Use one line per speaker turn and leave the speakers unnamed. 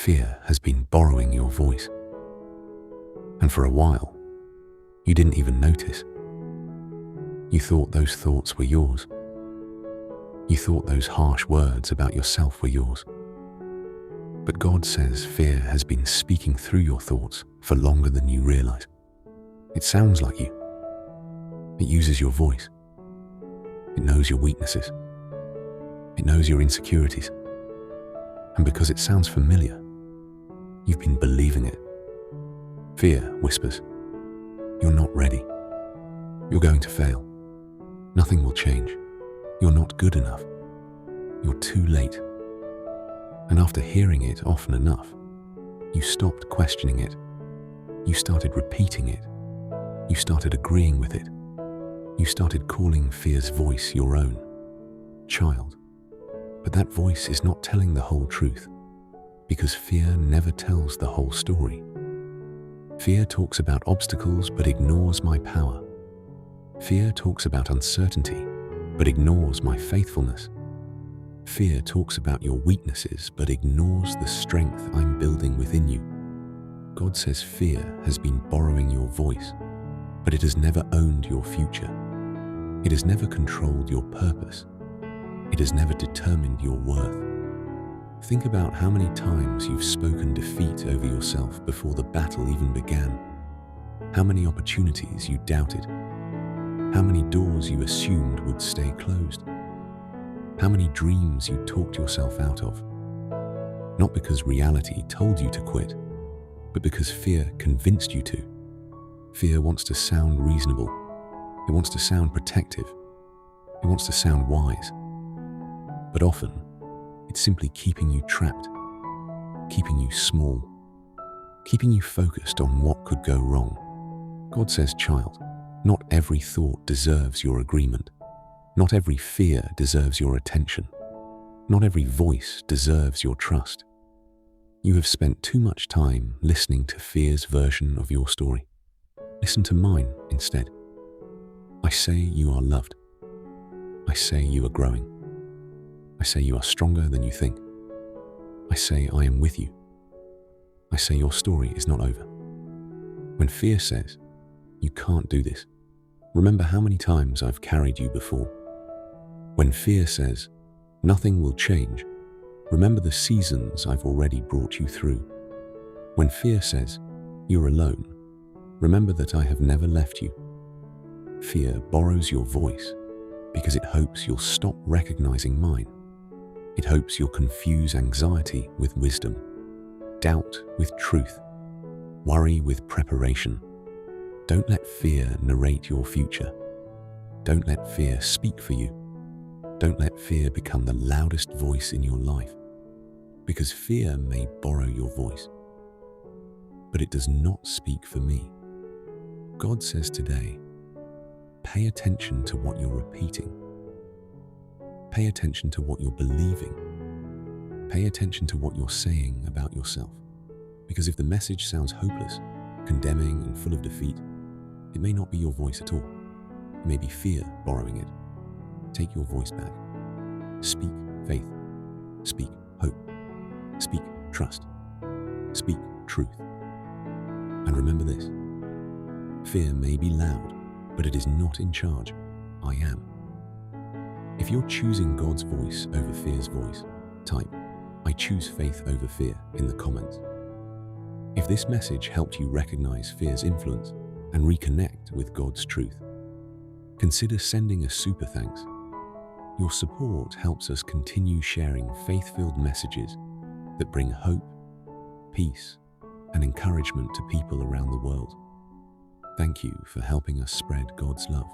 fear has been borrowing your voice. And for a while, you didn't even notice. You thought those thoughts were yours. You thought those harsh words about yourself were yours. But God says fear has been speaking through your thoughts for longer than you realize. It sounds like you. It uses your voice. It knows your weaknesses. It knows your insecurities. And because it sounds familiar, you've been believing it. Fear whispers, "You're not ready. You're going to fail. Nothing will change. You're not good enough. You're too late." And after hearing it often enough, you stopped questioning it. You started repeating it. You started agreeing with it. You started calling fear's voice your own. Child. But that voice is not telling the whole truth, because fear never tells the whole story. Fear talks about obstacles but ignores my power. Fear talks about uncertainty but ignores my faithfulness. Fear talks about your weaknesses but ignores the strength I'm building within you. God says fear has been borrowing your voice, but it has never owned your future. It has never controlled your purpose. It has never determined your worth. Think about how many times you've spoken defeat over yourself before the battle even began. How many opportunities you doubted. How many doors you assumed would stay closed. How many dreams you talked yourself out of. Not because reality told you to quit, but because fear convinced you to. Fear wants to sound reasonable. It wants to sound protective. It wants to sound wise. But often, it's simply keeping you trapped, keeping you small, keeping you focused on what could go wrong. God says, child, not every thought deserves your agreement. Not every fear deserves your attention. Not every voice deserves your trust. You have spent too much time listening to fear's version of your story. Listen to mine instead. I say you are loved. I say you are growing. I say you are stronger than you think. I say I am with you. I say your story is not over. When fear says, you can't do this, remember how many times I've carried you before. When fear says, nothing will change, remember the seasons I've already brought you through. When fear says, you're alone, remember that I have never left you. Fear borrows your voice because it hopes you'll stop recognizing mine. It hopes you'll confuse anxiety with wisdom, doubt with truth, worry with preparation. Don't let fear narrate your future. Don't let fear speak for you. Don't let fear become the loudest voice in your life, because fear may borrow your voice, but it does not speak for me. God says today, pay attention to what you're repeating. Pay attention to what you're believing. Pay attention to what you're saying about yourself. Because if the message sounds hopeless, condemning, and full of defeat, it may not be your voice at all. It may be fear borrowing it. Take your voice back. Speak faith. Speak hope. Speak trust. Speak truth. And remember this: fear may be loud, but it is not in charge. I am. If you're choosing God's voice over fear's voice, type, I choose faith over fear in the comments. If this message helped you recognize fear's influence and reconnect with God's truth, consider sending a super thanks. Your support helps us continue sharing faith-filled messages that bring hope, peace, and encouragement to people around the world. Thank you for helping us spread God's love.